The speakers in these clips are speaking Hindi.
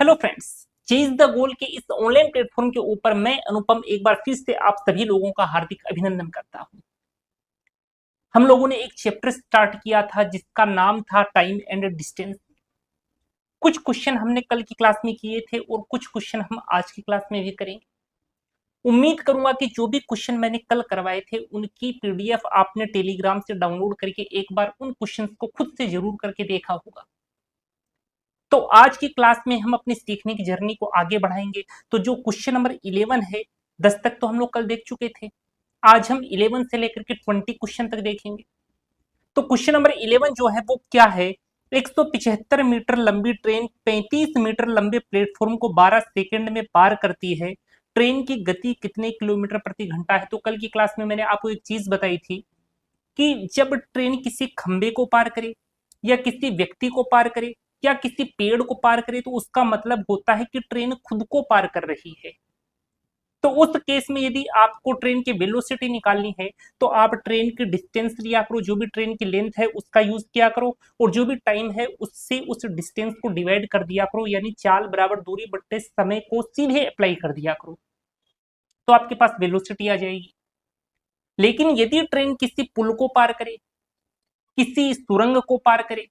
Hello friends, chase the goal के इस ऑनलाइन प्लेटफॉर्म के ऊपर मैं अनुपम एक बार फिर से आप सभी लोगों का हार्दिक अभिनंदन करता हूं। हम लोगों ने एक चैप्टर स्टार्ट किया था जिसका नाम था टाइम एंड डिस्टेंस। कुछ क्वेश्चन हमने कल की क्लास में किए थे और कुछ क्वेश्चन हम आज की क्लास में भी करेंगे। उम्मीद करूंगा कि जो भी क्वेश्चन मैंने कल करवाए थे उनकी पीडीएफ आपने टेलीग्राम से डाउनलोड करके एक बार उन क्वेश्चंस को खुद से जरूर करके देखा होगा। तो आज की क्लास में हम अपनी सीखने की जर्नी को आगे बढ़ाएंगे। तो जो क्वेश्चन नंबर 11 है, 10 तक तो हम लोग कल देख चुके थे। आज हम 11 से लेकर के 20 क्वेश्चन तक देखेंगे। तो क्वेश्चन नंबर 11 जो है वो क्या है? 175 मीटर लंबी ट्रेन 35 मीटर लंबे प्लेटफॉर्म को 12 सेकंड में पार करती है। ट्रेन की गति कितने किलोमीटर प्रति घंटा है? तो कल की क्लास में मैंने आपको एक चीज बताई थी कि जब ट्रेन किसी खंबे को पार करे या किसी व्यक्ति को पार करे या किसी पेड़ को पार करे तो उसका मतलब होता है कि ट्रेन खुद को पार कर रही है। तो उस केस में यदि आपको ट्रेन की वेलोसिटी निकालनी है तो आप ट्रेन की डिस्टेंस लिया करो, जो भी ट्रेन की लेंथ है उसका यूज किया करो और जो भी टाइम है उससे उस डिस्टेंस को डिवाइड कर दिया करो, यानी चाल बराबर दूरी बट्टे समय को सीधे अप्लाई कर दिया करो तो आपके पास वेलोसिटी आ जाएगी। लेकिन यदि ट्रेन किसी पुल को पार करे, किसी सुरंग को पार करे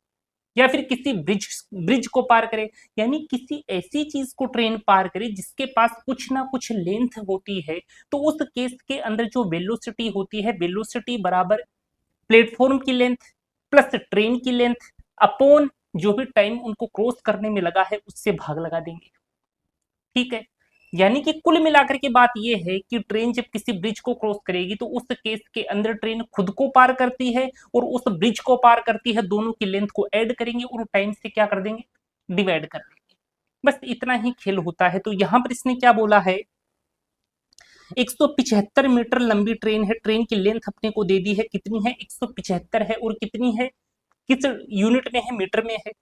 या फिर किसी ब्रिज ब्रिज को पार करे, यानी किसी ऐसी चीज को ट्रेन पार करे जिसके पास कुछ ना कुछ लेंथ होती है, तो उस केस के अंदर जो वेलोसिटी होती है, वेलोसिटी बराबर प्लेटफॉर्म की लेंथ प्लस ट्रेन की लेंथ अपॉन जो भी टाइम उनको क्रॉस करने में लगा है उससे भाग लगा देंगे। ठीक है, यानी कि कुल मिलाकर के बात यह है कि ट्रेन जब किसी ब्रिज को क्रॉस करेगी तो उस केस के अंदर ट्रेन खुद को पार करती है और उस ब्रिज को पार करती है, दोनों की लेंथ को ऐड करेंगे और टाइम से क्या कर देंगे, डिवाइड कर देंगे। बस इतना ही खेल होता है। तो यहां पर इसने क्या बोला है, 175 मीटर लंबी ट्रेन है, ट्रेन की लेंथ अपने को दे दी है, कितनी है 175 है और कितनी है, किस यूनिट में है, मीटर में है।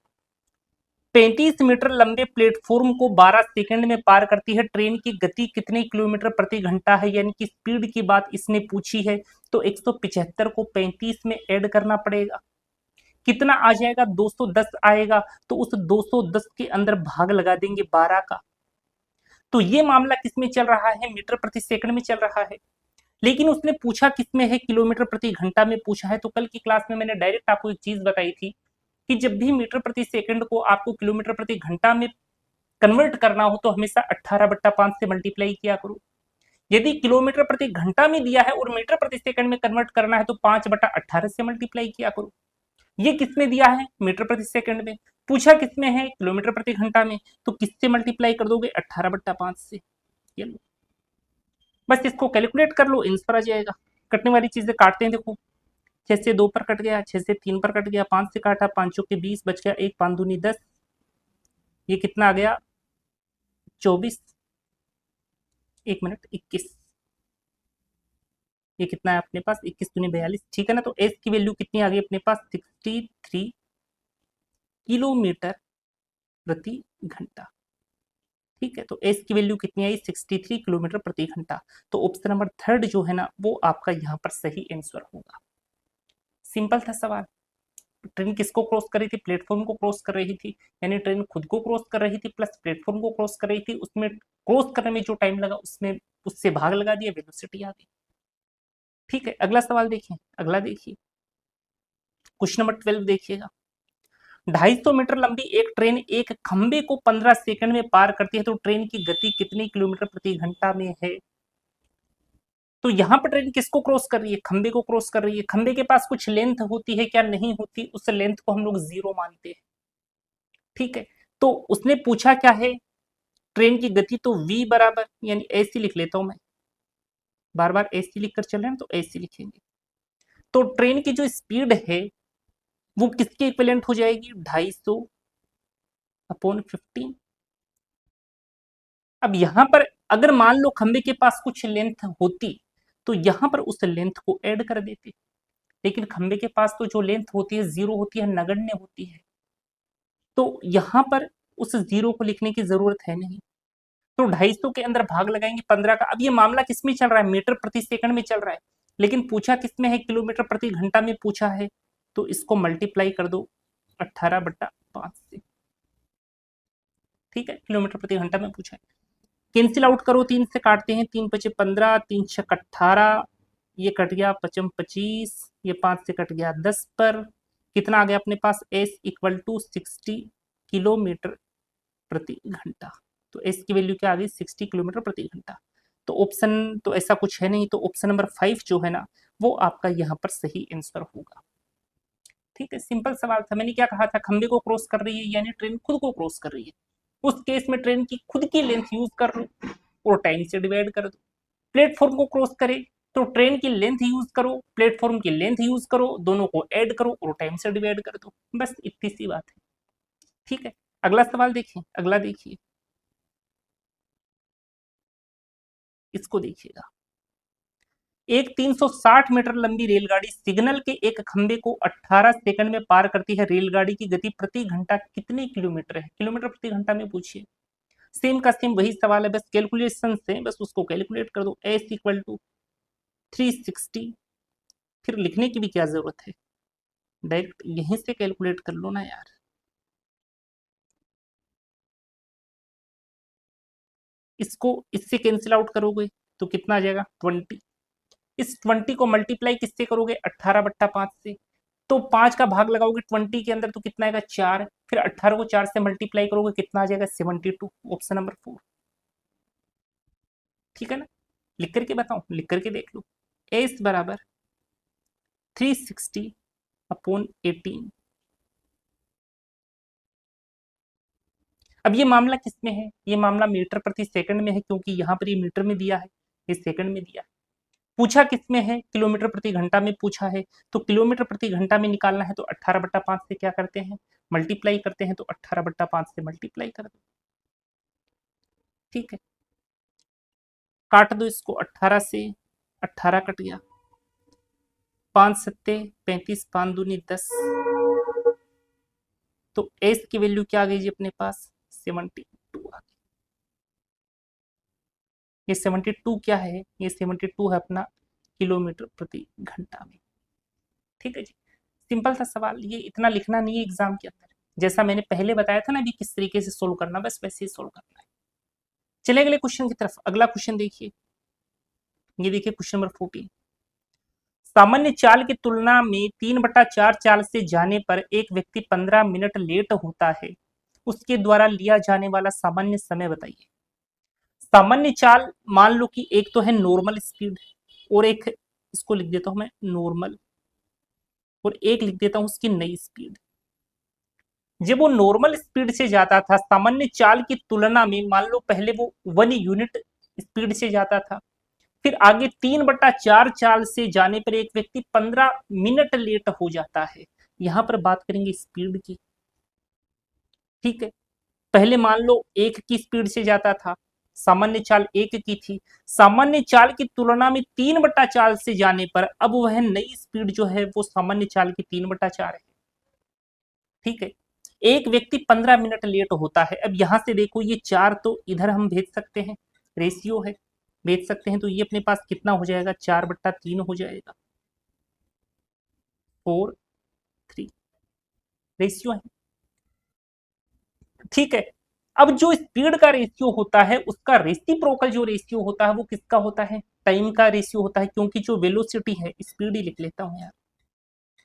35 मीटर लंबे प्लेटफॉर्म को 12 सेकंड में पार करती है, ट्रेन की गति कितने किलोमीटर प्रति घंटा है, यानी कि स्पीड की बात इसने पूछी है। तो 175 को 35 में ऐड करना पड़ेगा, कितना आ जाएगा, 210 आएगा। तो उस 210 के अंदर भाग लगा देंगे 12 का। तो ये मामला किसमें चल रहा है, मीटर प्रति सेकंड में चल रहा है। लेकिन उसने पूछा किसमें है, किलोमीटर प्रति घंटा में पूछा है। तो कल की क्लास में मैंने डायरेक्ट आपको एक चीज बताई थी कि जब भी मीटर प्रति सेकंड को आपको किलोमीटर प्रति घंटा में कन्वर्ट करना हो तो हमेशा 18/5 से मल्टीप्लाई किया करो। यदि किलोमीटर प्रति घंटा में दिया है और मीटर प्रति सेकंड में कन्वर्ट करना है तो 5/18 से मल्टीप्लाई किया करो। ये किसमें दिया है, मीटर प्रति सेकंड में। पूछा किसमें है, किलोमीटर प्रति घंटा में। तो किससे मल्टीप्लाई कर दोगे, 18/5 से। ये लो, बस इसको कैलकुलेट कर लो, आंसर आ जाएगा। कटने वाली चीजें काटते हैं, देखो 6 से 2 पर कट गया, 6 से 3 पर कट गया, 5 से काटा, 5 के 20 बच गया, 1 5 दूनी 10, ये कितना आ गया 24, 1 मिनट 21, ये कितना है अपने पास 21 दूनी 42, ठीक है ना। तो एस की वैल्यू कितनी आ गई अपने पास, 63 किलोमीटर प्रति घंटा। ठीक है, तो एस की वैल्यू कितनी आई, 63 किलोमीटर प्रति घंटा। तो ऑप्शन नंबर थर्ड जो है ना वो आपका यहाँ पर सही आंसर होगा। सिंपल था सवाल। ट्रेन किसको क्रॉस कर रही थी, प्लेटफॉर्म को क्रॉस कर रही थी, यानी ट्रेन खुद को क्रॉस कर रही थी प्लस प्लेटफॉर्म को क्रॉस कर रही थी, उसमें क्रॉस करने में जो टाइम लगा उसमें उससे भाग लगा दिया, वेलोसिटी आ गई। ठीक है, अगला सवाल देखिए, अगला देखिए क्वेश्चन नंबर 12 देखिएगा। 250 मीटर लंबी एक ट्रेन एक खंबे को 15 सेकंड में पार करती है तो ट्रेन की गति कितनी किलोमीटर प्रति घंटा में है। तो यहां पर ट्रेन किसको क्रॉस कर रही है, खंबे को क्रॉस कर रही है। खंबे के पास कुछ लेंथ होती है क्या, नहीं होती, उस लेंथ को हम लोग जीरो मानते हैं। ठीक है, तो उसने पूछा क्या है, ट्रेन की गति, तो v बराबर, यानी ऐसी लिख लेता हूं मैं, बार बार ऐसी लिखकर चल रहे हैं तो ऐसी लिखेंगे। तो ट्रेन की जो स्पीड है वो किसके इक्विवेलेंट हो जाएगी, 250/15। अब यहां पर अगर मान लो खंबे के पास कुछ लेंथ होती तो यहां पर उस लेंथ को ऐड कर देते, लेकिन खंबे के पास तो जो लेंथ होती है जीरो होती है, नगण्य होती है, तो यहां पर उस जीरो को लिखने की जरूरत है नहीं। तो 250 के अंदर भाग लगाएंगे 15 का। अब ये मामला किसमें चल रहा है, मीटर प्रति सेकंड में चल रहा है, लेकिन पूछा किसमें है, किलोमीटर प्रति घंटा में पूछा है। तो इसको मल्टीप्लाई कर दो 18/5 से। ठीक है, किलोमीटर प्रति घंटा में पूछा है। कैंसिल आउट करो, 3 से काटते हैं, 3 पचे 15, 3 छक 18, ये कट गया 5 25, ये 5 से कट गया 10 पर कितना आ गया अपने पास, s इक्वल टू 60 किलोमीटर प्रति घंटा। तो s की वैल्यू क्या आ गई, 60 किलोमीटर प्रति घंटा। तो ऑप्शन तो ऐसा कुछ है नहीं, तो ऑप्शन नंबर 5 जो है ना वो आपका यहाँ पर सही आंसर होगा। ठीक है, सिंपल सवाल था। मैंने क्या कहा था, खंबे को क्रॉस कर रही है यानी ट्रेन खुद को क्रॉस कर रही है, उस केस में ट्रेन की खुद की लेंथ यूज कर लो और टाइम से डिवाइड कर दो। प्लेटफॉर्म को क्रॉस करे तो ट्रेन की लेंथ यूज करो, प्लेटफॉर्म की लेंथ यूज करो, दोनों को ऐड करो और टाइम से डिवाइड कर दो, बस इतनी सी बात है। ठीक है, अगला सवाल देखिए, अगला देखिए, इसको देखिएगा। एक 360 मीटर लंबी रेलगाड़ी सिग्नल के एक खंबे को 18 सेकंड में पार करती है। रेलगाड़ी की गति प्रति घंटा कितने किलोमीटर है, किलोमीटर प्रति घंटा में पूछिए। सेम का सेम वही सवाल है, बस कैलकुलेशन से बस उसको कैलकुलेट कर दो। एस इक्वल टू 360, फिर लिखने की भी क्या जरूरत है, डायरेक्ट यहीं से कैलकुलेट कर लो ना यार। इसको इससे कैंसिल आउट करोगे तो कितना आ जाएगा, 20। इस 20 को मल्टीप्लाई किससे करोगे, 18/5 से। तो 5 का भाग लगाओगे 20 के अंदर तो कितना आएगा, 4। फिर 18 को 4 से मल्टीप्लाई करोगे कितना आ जाएगा, 72। Option number 4। ठीक है ना, लिख करके बताऊं, लिख करके देख लो। एस बराबर 360/18। अब ये मामला किसमें है, ये मामला मीटर प्रति सेकंड में है, क्योंकि यहाँ पर ये मीटर में दिया है, ये सेकंड में दिया है। पूछा किसमें है, किलोमीटर प्रति घंटा में पूछा है, तो किलोमीटर प्रति घंटा में निकालना है तो 18/5 से क्या करते हैं, मल्टीप्लाई करते हैं, तो 18/5 से मल्टीप्लाई कर दो। ठीक है, काट दो इसको, 18 से 18 कट गया, 5 सत्ते 35, 5 दूनी 10। तो एस की वैल्यू क्या आ गई जी अपने पास, 72 आ गई। ये 72 क्या है, ये 72 है अपना किलोमीटर प्रति घंटा में। ठीक है जी, सिंपल सा सवाल, ये इतना लिखना नहीं है एग्जाम के अंदर, जैसा मैंने पहले बताया था ना अभी किस तरीके से सोल्व करना, बस वैसे ही सोल्व करना है। चले अगले क्वेश्चन की तरफ, अगला क्वेश्चन देखिए, ये देखिए क्वेश्चन नंबर 14। सामान्य चाल की तुलना में 3/4 चाल से जाने पर एक व्यक्ति 15 मिनट लेट होता है, उसके द्वारा लिया जाने वाला सामान्य समय बताइए। सामान्य चाल मान लो कि एक तो है नॉर्मल स्पीड और एक, इसको लिख देता हूं मैं नॉर्मल, और एक लिख देता हूं उसकी नई स्पीड। जब वो नॉर्मल स्पीड से जाता था सामान्य चाल की तुलना में, मान लो पहले वो 1 यूनिट स्पीड से जाता था, फिर आगे 3/4 चाल से जाने पर एक व्यक्ति 15 मिनट लेट हो जाता है। यहां पर बात करेंगे स्पीड की। ठीक है, पहले मान लो 1 की स्पीड से जाता था, सामान्य चाल 1 की थी, सामान्य चाल की तुलना में 3/4 से जाने पर अब वह नई स्पीड जो है वो सामान्य चाल की 3/4 है। ठीक है, एक व्यक्ति 15 मिनट लेट होता है। अब यहां से देखो ये 4 तो इधर हम भेज सकते हैं, रेशियो है, भेज सकते हैं, तो ये अपने पास कितना हो जाएगा, 4/3 हो जाएगा, 4/3 रेशियो है। ठीक है, अब जो स्पीड का रेशियो होता है उसका रेसिप्रोकल जो रेशियो होता है वो किसका होता है, टाइम का रेशियो होता है, क्योंकि जो वेलोसिटी है, स्पीड ही लिख लेता हूं यार,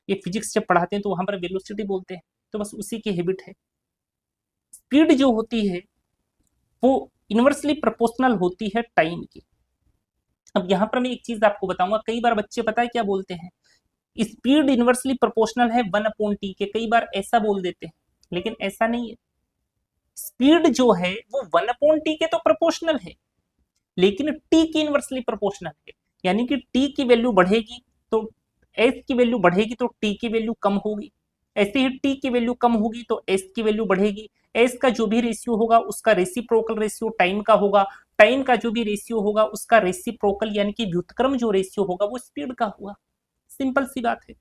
ये फिजिक्स जब पढ़ाते हैं तो वहां पर वेलोसिटी बोलते हैं, तो बस उसी की हैबिट है। स्पीड जो होती है वो इनवर्सली प्रोपोर्शनल होती है टाइम की। अब यहां पर मैं एक चीज आपको बताऊंगा, कई बार बच्चे पता है क्या बोलते हैं, स्पीड इनवर्सली प्रोपोर्शनल है 1/t के, कई बार ऐसा बोल देते हैं, लेकिन ऐसा नहीं है। स्पीड जो है वो 1/t के तो प्रोपोर्शनल है, लेकिन टी की इनवर्सली प्रोपोर्शनल है, यानी कि टी की वैल्यू बढ़ेगी तो एस की वैल्यू बढ़ेगी तो टी की वैल्यू कम होगी, ऐसे ही टी की वैल्यू कम होगी तो एस की वैल्यू बढ़ेगी। एस का जो भी रेशियो होगा उसका रेसिप्रोकल रेशियो टाइम का होगा, टाइम का जो भी रेशियो होगा उसका रेसिप्रोकल यानी कि व्युत्क्रम जो रेशियो होगा वो स्पीड का होगा। सिंपल सी बात है।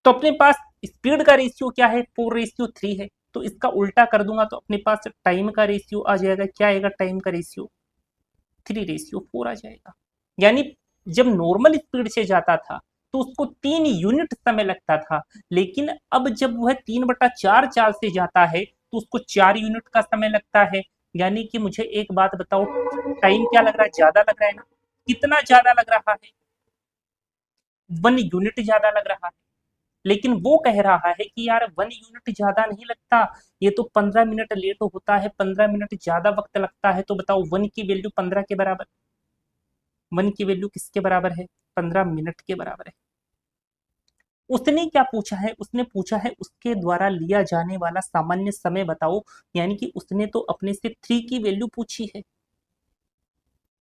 तो अपने पास स्पीड का रेशियो क्या है, 4/3 है, तो इसका उल्टा कर दूंगा तो अपने पास टाइम का रेशियो आ जाएगा, क्या आएगा, टाइम का रेशियो 3/4 आ जाएगा। यानी जब नॉर्मल स्पीड से जाता था तो उसको 3 यूनिट समय लगता था, लेकिन अब जब वह 3/4 चाल से जाता है तो उसको 4 यूनिट का समय लगता है। यानी कि मुझे एक बात बताओ, टाइम क्या लग रहा है? ज्यादा लग रहा है ना? कितना ज्यादा लग रहा है? 1 यूनिट ज्यादा लग रहा है। लेकिन वो कह रहा है कि यार 1 यूनिट ज्यादा नहीं लगता, ये तो 15 मिनट लेट होता है, 15 मिनट ज्यादा वक्त लगता है। तो बताओ 1 की वैल्यू 15 के बराबर, 1 की वैल्यू किसके बराबर है? 15 मिनट के बराबर है। उसने क्या पूछा है? उसने पूछा है उसके द्वारा लिया जाने वाला सामान्य समय बताओ। यानी कि उसने तो अपने से 3 की वैल्यू पूछी है।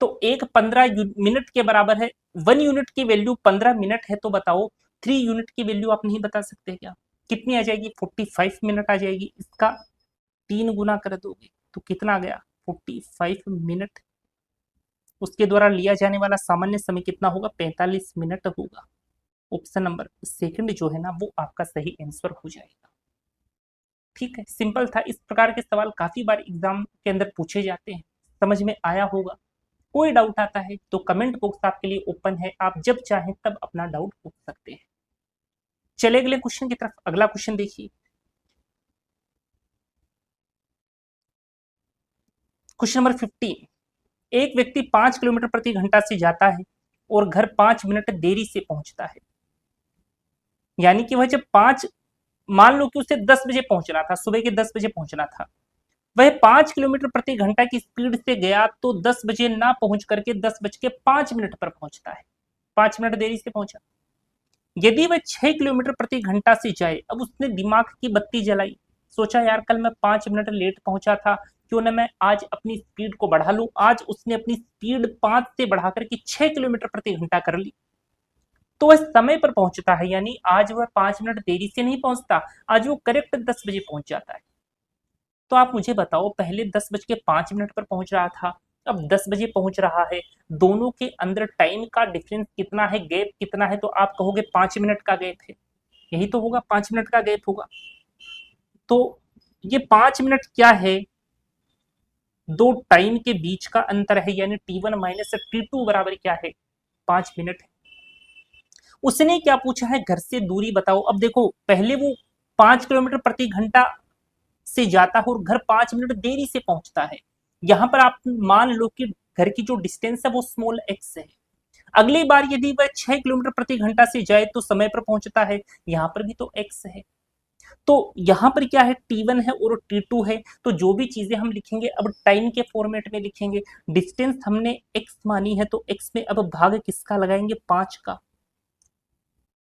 तो एक 15 मिनट के बराबर है, 1 यूनिट की वैल्यू 15 मिनट है, तो बताओ 3 यूनिट की वैल्यू आप नहीं बता सकते क्या? कितनी आ जाएगी? 45 मिनट आ जाएगी। इसका 3 गुना कर दोगे तो कितना आ गया? 45 मिनट। उसके द्वारा लिया जाने वाला सामान्य समय कितना होगा? 45 मिनट होगा। ऑप्शन नंबर सेकंड जो है ना, वो आपका सही आंसर हो जाएगा। ठीक है, सिंपल था। इस प्रकार के सवाल काफी बार एग्जाम के अंदर पूछे जाते हैं। समझ में आया होगा। कोई डाउट आता है तो कमेंट बॉक्स आपके लिए ओपन है, आप जब चाहें तब अपना डाउट पूछ सकते हैं। चले अगले क्वेश्चन की तरफ। अगला क्वेश्चन देखिए, क्वेश्चन नंबर 15। एक व्यक्ति 5 किलोमीटर प्रति घंटा से जाता है और घर 5 मिनट देरी से पहुंचता है। यानी कि वह जब 5, मान लो कि उसे 10 बजे पहुंचना था, सुबह के 10 बजे पहुंचना था, वह 5 किलोमीटर प्रति घंटा की स्पीड से गया तो 10 बजे ना पहुंच करके 10:05 पर पहुंचता है। 5 मिनट देरी से पहुंचा। यदि वह 6 किलोमीटर प्रति घंटा से जाए, अब उसने दिमाग की बत्ती जलाई, सोचा यार कल मैं 5 मिनट लेट पहुंचा था, क्यों ना मैं आज अपनी स्पीड को बढ़ा लूं। आज उसने अपनी स्पीड 5 से बढ़ा करके 6 किलोमीटर प्रति घंटा कर ली, तो वह समय पर पहुंचता है। यानी आज वह 5 मिनट देरी से नहीं पहुंचता, आज वो करेक्ट 10 बजे पहुंच जाता है। तो आप मुझे बताओ, पहले 10:05 पर पहुंच रहा था, अब 10 बजे पहुंच रहा है, दोनों के अंदर टाइम का डिफरेंस कितना है, गैप कितना है? तो आप कहोगे 5 मिनट का गैप है। यही तो होगा, 5 मिनट का गैप होगा। तो ये 5 मिनट क्या है? दो टाइम के बीच का अंतर है, यानी T1 माइनस T2 बराबर क्या है? 5 मिनट है। उसने क्या पूछा है? घर से दूरी बताओ। अब देखो, पहले वो 5 किलोमीटर प्रति घंटा से जाता है और घर 5 मिनट देरी से पहुंचता है। यहां पर आप मान लो कि घर की जो डिस्टेंस है वो स्मॉल एक्स है। अगली बार यदि वह 6 किलोमीटर प्रति घंटा से जाए तो समय पर पहुंचता है, यहां पर भी तो एक्स है। तो यहां पर क्या है? T1 है और T2 है। तो जो भी चीजें हम लिखेंगे अब टाइम के फॉर्मेट में लिखेंगे। डिस्टेंस हमने x मानी है तो x में अब भाग किसका लगाएंगे? 5 का।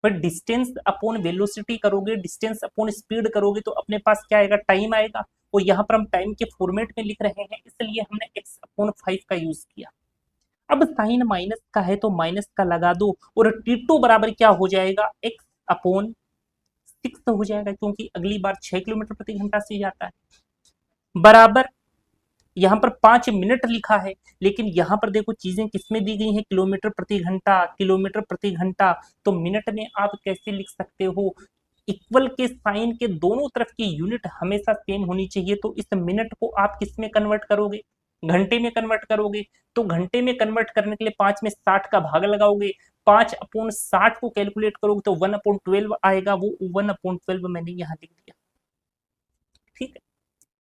पर डिस्टेंस अपॉन वेलोसिटी करोगे, डिस्टेंस अपॉन स्पीड करोगे तो अपने पास क्या आएगा? टाइम आएगा। और यहाँ पर हम टाइम के फॉर्मेट में लिख रहे हैं, इसलिए हमने x/5 का यूज किया। अब साइन माइनस का है तो माइनस का लगा दो, और T2 बराबर क्या हो जाएगा? x/6 हो जाएगा, क्योंकि अगली बार 6 किलोमीटर प्रति घंटा से जाता है। बराबर यहाँ पर 5 मिनट लिखा है, लेकिन यहाँ पर देखो चीजें किसमें दी गई हैं? किलोमीटर प्रति घंटा, किलोमीटर प्रति घंटा। तो मिनट में आप कैसे लिख सकते हो? इक्वल के साइन के दोनों तरफ की यूनिट हमेशा सेम होनी चाहिए। तो इस मिनट को आप किस में कन्वर्ट करोगे? घंटे में कन्वर्ट करोगे। तो घंटे में कन्वर्ट करने के लिए 5 में 60 का भाग लगाओगे, 5/60 को कैलकुलेट करोगे तो 1/12 आएगा। वो 1/12 मैंने यहाँ लिख दिया। ठीक है,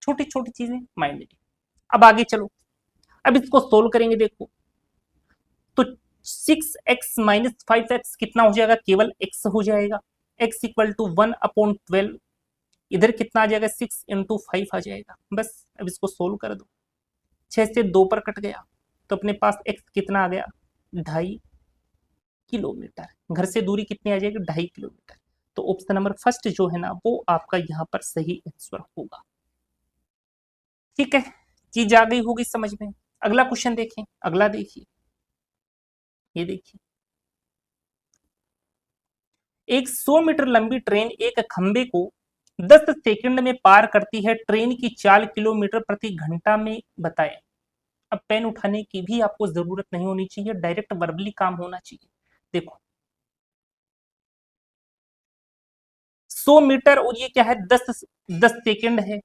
छोटी छोटी चीजें माइंड में। अब आगे चलो, अब इसको सोल्व करेंगे। देखो तो 6x - 5x कितना हो जाएगा? केवल x हो जाएगा। x equal to 1/12। इधर कितना आ जाएगा? 6 × 5 आ जाएगा। बस अब इसको सोल्व कर दो। 6 से 2 पर कट गया तो अपने पास x कितना आ गया? 2.5 किलोमीटर। घर से दूरी कितनी आ जाएगी? 2.5 किलोमीटर। तो ऑप्शन नंबर फर्स्ट जो है ना, वो आपका यहाँ पर सही आंसर होगा। ठीक है, चीज आ गई होगी समझ में। अगला क्वेश्चन देखें। अगला देखिए, ये देखिए, एक 100 मीटर लंबी ट्रेन एक खंबे को 10 सेकंड में पार करती है। ट्रेन की चाल किलोमीटर प्रति घंटा में बताएं। अब पेन उठाने की भी आपको जरूरत नहीं होनी चाहिए, डायरेक्ट वर्बली काम होना चाहिए। देखो 100 मीटर और ये क्या है? 10 सेकंड है।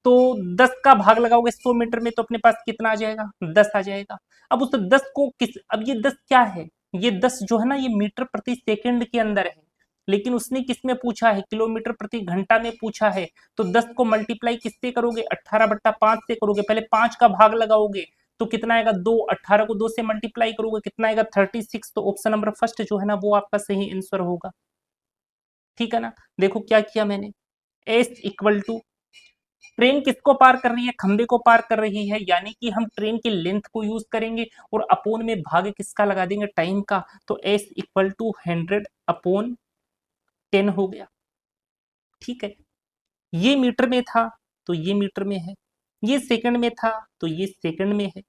तो 10 का भाग लगाओगे 100 मीटर में तो अपने पास कितना आ जाएगा? 10 आ जाएगा। अब उस 10 को किस, अब ये 10 क्या है? ये 10 जो है ना ये मीटर प्रति सेकंड के अंदर है, लेकिन उसने किस में पूछा है, किलोमीटर प्रति घंटा में पूछा है। तो 10 को मल्टीप्लाई किससे करोगे, 18/5 से करोगे। पहले 5 का भाग लगाओगे तो कितना आएगा 2, 18 को 2 से मल्टीप्लाई करोगे कितना आएगा 36। तो ऑप्शन नंबर फर्स्ट जो है ना वो आपका सही आंसर होगा। ठीक है ना। देखो क्या किया मैंने, एस इक्वल टू ट्रेन किसको पार कर रही है, खंबे को पार कर रही है, यानी कि हम ट्रेन की लेंथ को यूज करेंगे और अपोन में भाग किसका लगा देंगे, टाइम का। तो एस इक्वल टू 100/10 हो गया। ठीक है, ये मीटर में था तो ये मीटर में है, ये सेकंड में था तो ये सेकंड में है।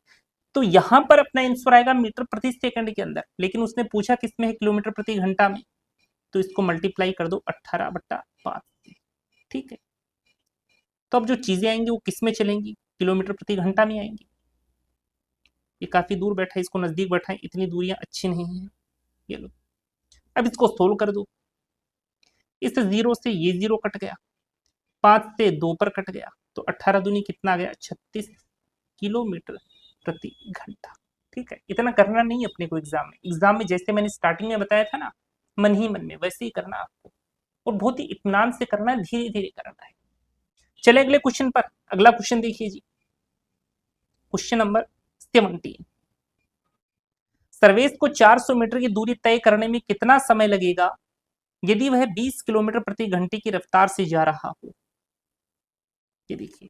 तो यहां पर अपना आंसर आएगा मीटर प्रति सेकंड के अंदर, लेकिन उसने पूछा किसमें है, किलोमीटर प्रति घंटा में। तो इसको मल्टीप्लाई कर दो 18/5 से। ठीक है, तो अब जो चीजें आएंगी वो किस में चलेंगी, किलोमीटर प्रति घंटा में आएंगी। ये काफी दूर बैठा है, इसको नजदीक बैठा है, इतनी दूरियां अच्छी नहीं है। ये लो, अब इसको सोल्व कर दो। इस 0 से ये 0 कट गया, 5 से 2 पर कट गया, तो 18 दूनी कितना आ गया, 36 किलोमीटर प्रति घंटा। ठीक है, इतना करना नहीं अपने को एग्जाम में। एग्जाम में जैसे मैंने स्टार्टिंग में बताया था ना, मन ही मन में वैसे ही करना आपको, और बहुत ही इत्मीनान से करना है, धीरे धीरे करना है। चले अगले क्वेश्चन पर। अगला क्वेश्चन देखिए जी, क्वेश्चन नंबर 17। सर्वेश को 400 मीटर की दूरी तय करने में कितना समय लगेगा यदि वह 20 किलोमीटर प्रति घंटे की रफ्तार से जा रहा हो। ये देखिए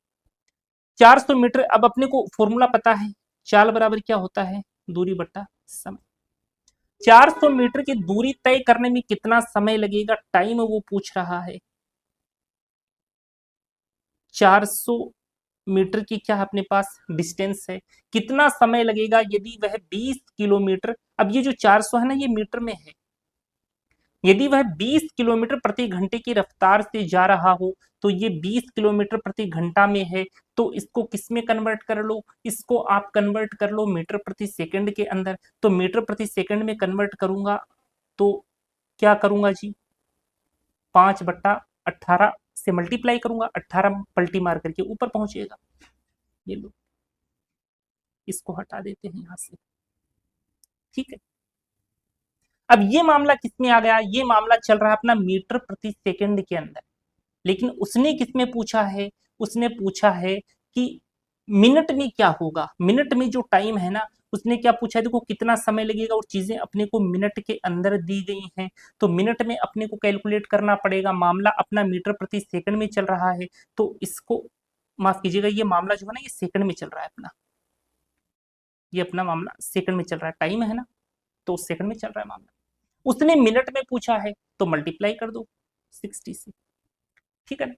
400 मीटर, अब अपने को फॉर्मूला पता है, चाल बराबर क्या होता है, दूरी बट्टा समय। 400 मीटर की दूरी तय करने में कितना समय लगेगा, टाइम वो पूछ रहा है। 400 मीटर की क्या अपने पास डिस्टेंस है, कितना समय लगेगा यदि वह 20 किलोमीटर, अब ये जो 400 है ना ये मीटर में है, यदि वह 20 किलोमीटर प्रति घंटे की रफ्तार से जा रहा हो, तो ये 20 किलोमीटर प्रति घंटा में है, तो इसको किस में कन्वर्ट कर लो, इसको आप कन्वर्ट कर लो मीटर प्रति सेकंड के अंदर। तो मीटर प्रति सेकंड में कन्वर्ट करूंगा तो क्या करूंगा जी, 5/18 से मल्टीप्लाई करूंगा, 18 पलटी मार करके ऊपर पहुंचेगा। ये लो, इसको हटा देते हैं यहां से। ठीक है, अब ये मामला किसमें आ गया, ये मामला चल रहा है अपना मीटर प्रति सेकंड के अंदर, लेकिन उसने किसमें पूछा है, उसने पूछा है कि मिनट में क्या होगा, मिनट में जो टाइम है ना, उसने क्या पूछा है, देखो कितना समय लगेगा, और चीजें अपने को मिनट के अंदर दी गई हैं, तो मिनट में अपने को कैलकुलेट करना पड़ेगा। मामला अपना मीटर प्रति सेकंड में चल रहा है, तो इसको माफ कीजिएगा, ये मामला जो है ना ये सेकंड में चल रहा है अपना, ये अपना मामला सेकंड में चल रहा है, टाइम है ना तो सेकंड में चल रहा है मामला। उसने मिनट में पूछा है तो मल्टीप्लाई कर दो 60 से। ठीक है ना,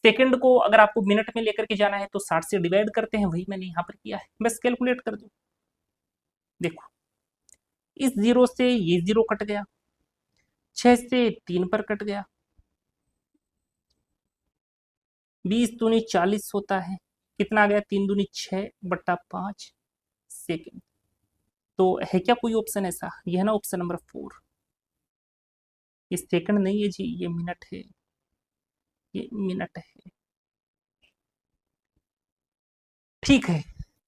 सेकंड को अगर आपको मिनट में लेकर के जाना है तो 60 से डिवाइड करते हैं, वही मैंने यहां पर किया है, बस कैलकुलेट कर दो। देखो इस 0 से ये 0 कट गया, 6 से 3 पर कट गया, 20 दूनी 40 होता है, कितना आ गया 3 दूनी 6/5 सेकेंड। तो है क्या कोई ऑप्शन ऐसा, ये है ना ऑप्शन नंबर 4। ये सेकंड नहीं है जी, ये मिनट है, ये मिनट है। ठीक है,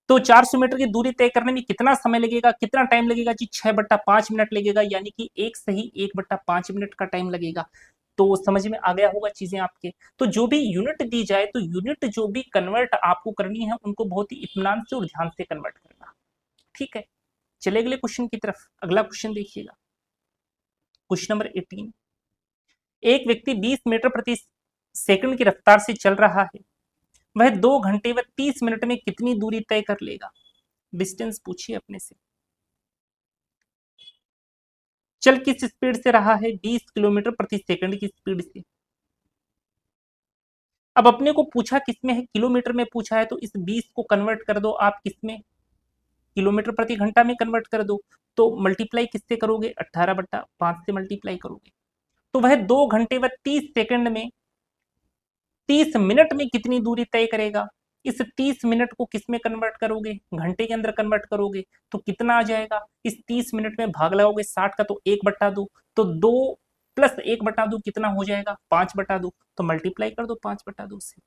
तो 400 मीटर की दूरी तय करने में कितना समय लगेगा, कितना टाइम लगेगा जी, 6/5 मिनट लगेगा, यानी कि एक सही 1/5 मिनट का टाइम लगेगा। तो समझ में आ गया होगा चीजें आपके। तो जो भी यूनिट दी जाए, तो यूनिट जो भी कन्वर्ट आपको करनी है उनको बहुत ही इत्मीनान से और ध्यान से कन्वर्ट करना। ठीक है, चले अगले क्वेश्चन की तरफ। अगला क्वेश्चन देखिएगा, क्वेश्चन नंबर 18। एक व्यक्ति 20 मीटर प्रति सेकंड की रफ्तार से चल रहा है, वह 2 घंटे व 30 मिनट में कितनी दूरी तय कर लेगा, डिस्टेंस पूछिए अपने से। चल किस स्पीड से रहा है, 20 किलोमीटर प्रति सेकंड की स्पीड से। अब अपने को पूछा किसमें है, किलोमीटर में पूछा है, तो इस 20 को कन्वर्ट कर दो आप किसमें, किलोमीटर प्रति घंटा में कन्वर्ट कर दो। तो मल्टीप्लाई किससे करोगे, 18/5 से मल्टीप्लाई करोगे, तो वह 2 घंटे व 30 सेकंड में 30 मिनट में कितनी दूरी तय करेगा। इस 30 मिनट को किस में कन्वर्ट करोगे, घंटे के अंदर कन्वर्ट करोगे, तो कितना आ जाएगा, इस 30 मिनट में भाग लगाओगे 60 का, तो 1/2, तो 2 + 1/2 कितना हो जाएगा, 5/2, तो मल्टीप्लाई कर दो 5/2 से।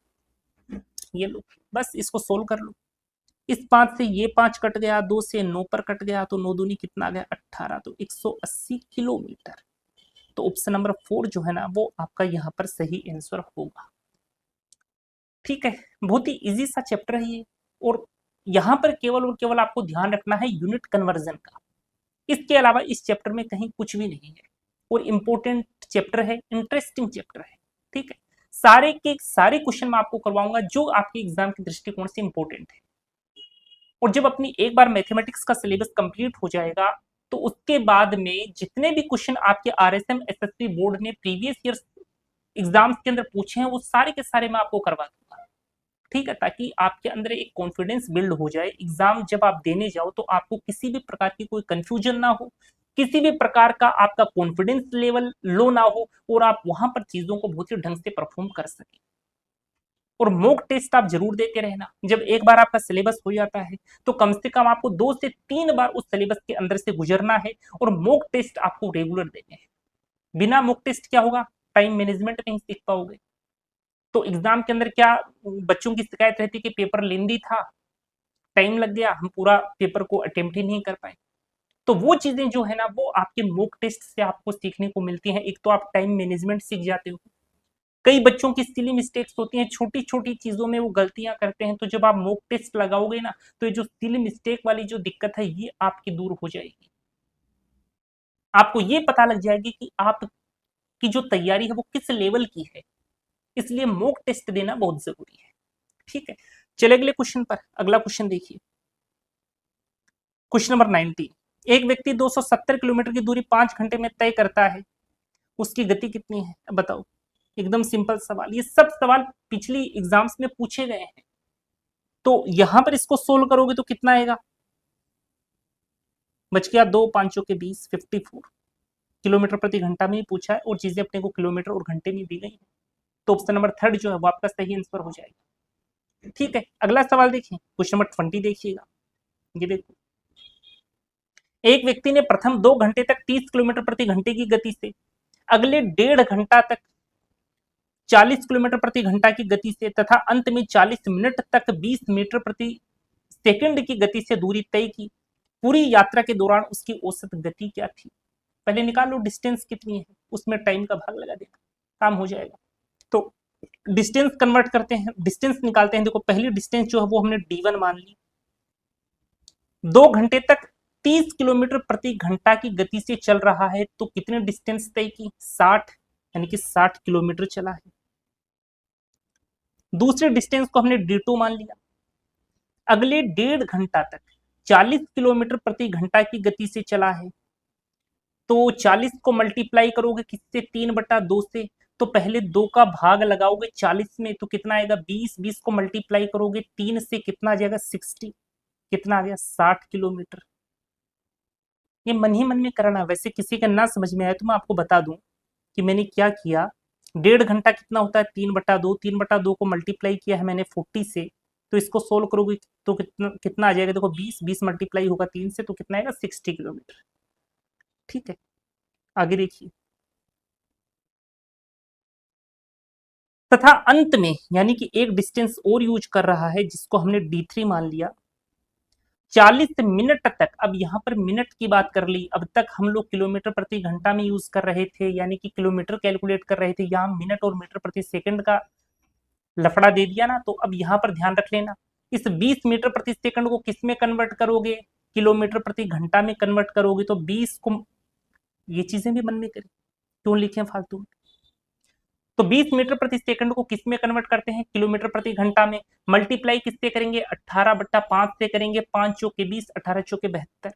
ये लो, बस इसको सोल्व कर लो। इस 5 से ये 5 कट गया, 2 से 9 पर कट गया, तो 9 दूनी कितना आ गया 18, तो 180 किलोमीटर। तो ऑप्शन नंबर 4 जो है ना वो आपका यहाँ पर सही आंसर होगा। ठीक है, बहुत ही इजी सा चैप्टर है ये, और यहाँ पर केवल और केवल आपको ध्यान रखना है यूनिट कन्वर्जन का। इसके अलावा इस चैप्टर में कहीं कुछ भी नहीं है, और इंपॉर्टेंट चैप्टर है, इंटरेस्टिंग चैप्टर है। ठीक है, सारे के सारे क्वेश्चन मैं आपको करवाऊंगा जो आपके एग्जाम के दृष्टिकोण से इंपॉर्टेंट है। और जब अपनी एक बार मैथमेटिक्स का सिलेबस कंप्लीट हो जाएगा तो उसके बाद में जितने भी क्वेश्चन आपके आरएसएम एसएससी बोर्ड ने प्रीवियस ईयर एग्जाम्स के अंदर पूछे हैं वो सारे के सारे मैं आपको करवा दूंगा। ठीक है, ताकि आपके अंदर एक कॉन्फिडेंस बिल्ड हो जाए, एग्जाम जब आप देने जाओ तो आपको किसी भी प्रकार की कोई कंफ्यूजन ना हो, किसी भी प्रकार का आपका कॉन्फिडेंस लेवल लो ना हो, और आप वहां पर चीजों को बहुत ही ढंग से परफॉर्म कर सके। और मॉक टेस्ट आप जरूर देते रहना। जब एक बार आपका सिलेबस हो जाता है तो कम से कम आपको 2 से 3 बार उस सिलेबस के अंदर से गुजरना है, और मॉक टेस्ट आपको रेगुलर देने हैं। बिना मॉक टेस्ट क्या होगा, टाइम मैनेजमेंट नहीं सीख पाओगे। तो एग्जाम के अंदर क्या बच्चों की शिकायत रहती है कि पेपर लेंदी था, टाइम लग गया, हम पूरा पेपर को अटेम्प्ट ही नहीं कर पाए। तो वो चीजें जो है ना वो आपके मॉक टेस्ट से आपको सीखने को मिलती हैं। एक तो आप टाइम मैनेजमेंट सीख जाते हो, कई बच्चों की सिली मिस्टेक्स होती हैं, छोटी छोटी चीजों में वो गलतियां करते हैं, तो जब आप मॉक टेस्ट लगाओगे ना तो ये जो सिली मिस्टेक वाली जो दिक्कत है ये आपकी दूर हो जाएगी। आपको ये पता लग जाएगी कि आपकी जो तैयारी है वो किस लेवल की है। इसलिए मॉक टेस्ट देना बहुत जरूरी है। ठीक है, चले अगले क्वेश्चन पर। अगला क्वेश्चन देखिए, क्वेश्चन नंबर 19। एक व्यक्ति 270 किलोमीटर की दूरी 5 घंटे में तय करता है, उसकी गति कितनी है, अब बताओ। एकदम सिंपल सवाल, ये सब सवाल पिछली एग्जाम्स में पूछे गए हैं। तो यहां पर इसको सोल्व करोगे तो कितना आएगा, बच गया 2 5 के 20, 54 किलोमीटर प्रति घंटा में ही पूछा है, और चीजें अपने को किलोमीटर और घंटे में दी गई है। तो ऑप्शन नंबर 3 जो है वो आपका सही आंसर हो जाएगा। ठीक है, अगला सवाल देखिए, क्वेश्चन नंबर 20 देखिएगा। ये देखो, एक व्यक्ति ने प्रथम 2 घंटे तक 30 किलोमीटर प्रति घंटे की गति से, अगले 1.5 घंटा तक 40 किलोमीटर प्रति घंटा की गति से, तथा अंत में 40 मिनट तक 20 मीटर प्रति सेकंड की गति से दूरी तय की। पूरी यात्रा के दौरान उसकी औसत गति क्या थी। पहले निकाल लो डिस्टेंस कितनी है, उसमें टाइम का भाग लगा देना, काम हो जाएगा। तो डिस्टेंस कन्वर्ट करते हैं, डिस्टेंस निकालते हैं। देखो पहली डिस्टेंस जो है वो हमने D1 मान ली। 2 घंटे तक 30 किलोमीटर प्रति घंटा की गति से चल रहा है, तो कितने डिस्टेंस तय की, 60, यानी कि 60 किलोमीटर चला है। दूसरे डिस्टेंस को हमने D2 मान लिया। अगले 1.5 घंटा तक 40 किलोमीटर प्रति घंटा की गति से चला है, तो 40 को मल्टीप्लाई करोगे किससे, 3/2 से, तो पहले 2 का भाग लगाओगे 40 में तो कितना आएगा 20, 20 को मल्टीप्लाई करोगे 3 से, कितना आ जाएगा 60, कितना आ गया 60 किलोमीटर। ये मन ही मन में करना, वैसे किसी का ना समझ में आए तो मैं आपको बता दूं कि मैंने क्या किया। 1.5 घंटा कितना होता है, 3/2, 3/2 को मल्टीप्लाई किया है मैंने 40 से, तो इसको सोल्व करोगे तो कितना कितना आ जाएगा, देखो 20, 20 मल्टीप्लाई होगा 3 से, तो कितना आएगा 60 किलोमीटर। ठीक है, आगे देखिए, तथा अंत में यानी कि एक डिस्टेंस और यूज कर रहा है जिसको हमने D3 मान लिया, 40 मिनट तक। अब यहां पर मिनट की बात कर ली, अब तक हम लोग किलोमीटर प्रति घंटा में यूज कर रहे थे, यानी कि किलोमीटर कैलकुलेट कर रहे थे, यहाँ मिनट और मीटर प्रति सेकंड का लफड़ा दे दिया ना। तो अब यहां पर ध्यान रख लेना, इस 20 मीटर प्रति सेकंड को किस में कन्वर्ट करोगे, किलोमीटर प्रति घंटा में कन्वर्ट करोगे, तो 20 को, ये चीजें भी मन में करें, क्यों लिखे फालतू में। तो 20 मीटर प्रति सेकंड को किस में कन्वर्ट करते हैं, किलोमीटर प्रति घंटा में, मल्टीप्लाई किससे करेंगे, 18/5 से करेंगे, 5 चौके 20, 18 चौके 72,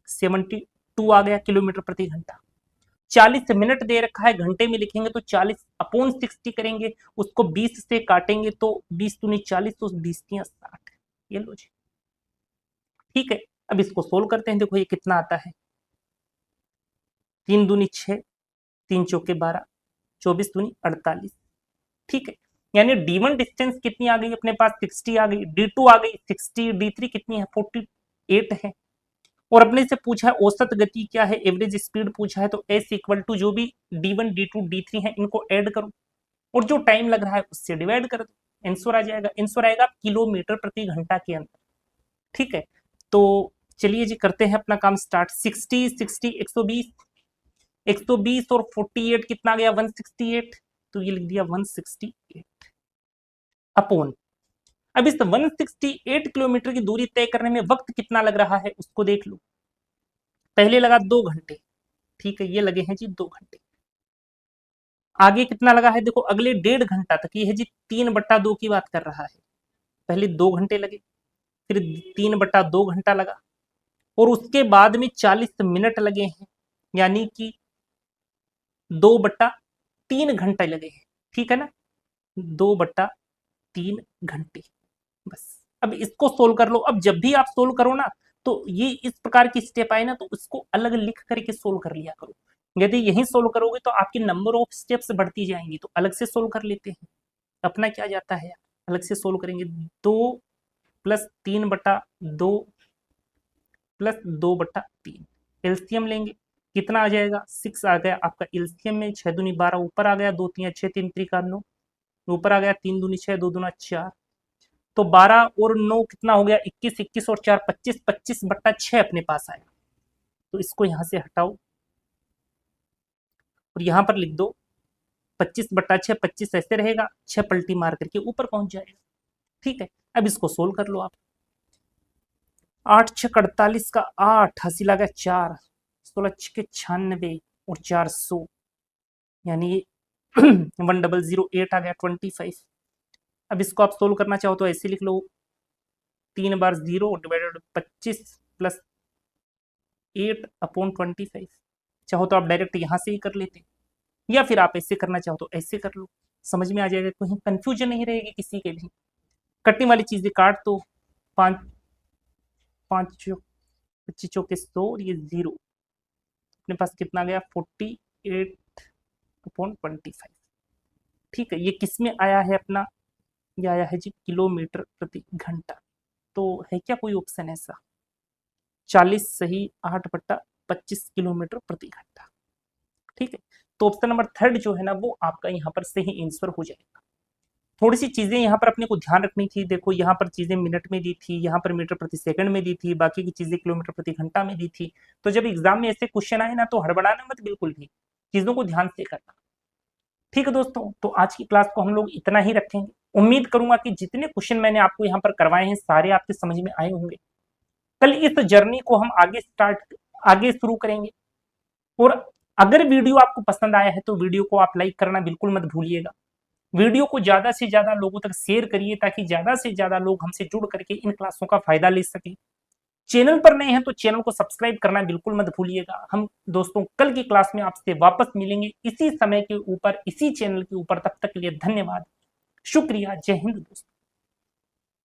72 आ गया किलोमीटर प्रति घंटा। 40 मिनट दे रखा है, घंटे में लिखेंगे तो 40/60 करेंगे, उसको 20 से काटेंगे तो 20 दूनी 40, तो 20 60। ये लो जी, ठीक है। अब इसको सोल्व करते हैं, देखो ये कितना आता है, 3 दूनी 6, 3 चौके 12, 24 दूनी 48। ठीक है, यानी D1 डिस्टेंस कितनी आ गई अपने पास, 60 आ गई, D2 आ गई 60, D3 कितनी है 48 है। और अपने से पूछा है औसत गति क्या है, एवरेज स्पीड पूछा है, तो S इक्वल टू जो भी D1 D2 D3 है इनको ऐड करो, और जो टाइम लग रहा है उससे डिवाइड कर दो, आंसर आ जाएगा। आंसर आएगा किलोमीटर प्रति घंटा के अंदर। ठीक है, तो चलिए जी करते हैं अपना काम स्टार्ट। 60 60 120 और 48 कितना गया 168, तो ये लिख दिया 168 अपॉन। अब इस 168 किलोमीटर की दूरी तय करने में वक्त कितना लग रहा है उसको देख लो। पहले लगा 2 घंटे, ठीक है, ये लगे हैं जी 2 घंटे। आगे कितना लगा है देखो, अगले 1.5 घंटा तक, ये है जी 3/2 की बात कर रहा है। पहले 2 घंटे लगे, फिर 3/2 घंटा लगा, और उसके बाद में 40 मिनट लगे हैं, यानी कि 2/3 घंटे लगे हैं, ठीक है ना, 2/3 घंटे। बस अब इसको सोल्व कर लो। अब जब भी आप सोल्व करो ना, तो ये इस प्रकार की स्टेप आए ना, तो उसको अलग लिख करके सोल्व कर लिया करो। यदि यही सोल्व करोगे तो आपकी नंबर ऑफ स्टेप्स बढ़ती जाएंगी, तो अलग से सोल्व कर लेते हैं। अपना क्या जाता है, अलग से सोल्व करेंगे। 2 + 3/2 + 2/3 एलसीएम लेंगे, कितना आ जाएगा 6 आ गया आपका एलसीएम में। 6 दूनी 12 ऊपर आ गया, 2 3 6 3 त्रिका 9 ऊपर आ गया, 3 दूनी 6 2 दूना 4, तो 12 और 9 कितना हो गया 21, 21 और 4 25, 25/6 अपने पास आया। तो इसको यहां से हटाओ और यहां पर लिख दो 25/6, 25 ऐसे रहेगा, 6 पलटी मार करके ऊपर पहुंच जाएगा। ठीक है, अब इसको सोल्व कर लो आप। 8 6 48 का 8, हासिल आ गया 4, 16 6 96 और 400, यानी 1008 आ गया 25। अब इसको आप सोल्व करना चाहो तो ऐसे लिख लो, 3 बार 0 डिवाइडेड 25 + 8/25। चाहो तो आप डायरेक्ट यहां से ही कर लेते, या फिर आप ऐसे करना चाहो तो ऐसे कर लो, समझ में आ जाएगा, कहीं कंफ्यूजन नहीं रहेगी किसी के लिए। कटने वाली चीजें काट दो, 5 5 25 चौके 100 और ये 0, अपने पास कितना गया 48/25। ठीक है, ये किस में आया है अपना, ये आया है जी किलोमीटर प्रति घंटा। तो है क्या कोई ऑप्शन ऐसा, 40 सही, 8/25 किलोमीटर प्रति घंटा। ठीक है, तो ऑप्शन नंबर 3 जो है ना, वो आपका यहाँ पर सही आंसर हो जाएगा। थोड़ी सी चीजें यहाँ पर अपने को ध्यान रखनी थी। देखो यहाँ पर चीजें मिनट में दी थी, यहाँ पर मीटर प्रति सेकंड में दी थी, बाकी की चीजें किलोमीटर प्रति घंटा में दी थी। तो जब एग्जाम में ऐसे क्वेश्चन आए ना, तो हड़बड़ाना मत बिल्कुल भी, चीजों को ध्यान से करना। ठीक है दोस्तों, तो आज की क्लास को हम लोग इतना ही रखेंगे। उम्मीद करूंगा कि जितने क्वेश्चन मैंने आपको यहाँ पर करवाए हैं सारे आपके समझ में आए होंगे। कल इस जर्नी को हम आगे शुरू करेंगे। और अगर वीडियो आपको पसंद आया है तो वीडियो को आप लाइक करना बिल्कुल मत भूलिएगा। वीडियो को ज्यादा से ज्यादा लोगों तक शेयर करिए, ताकि ज्यादा से ज्यादा लोग हमसे जुड़ करके इन क्लासों का फायदा ले सके। चैनल पर नए हैं तो चैनल को सब्सक्राइब करना बिल्कुल मत भूलिएगा। हम दोस्तों कल की क्लास में आपसे वापस मिलेंगे इसी समय के ऊपर, इसी चैनल के ऊपर। तब तक के लिए धन्यवाद, शुक्रिया, जय हिंद दोस्तों।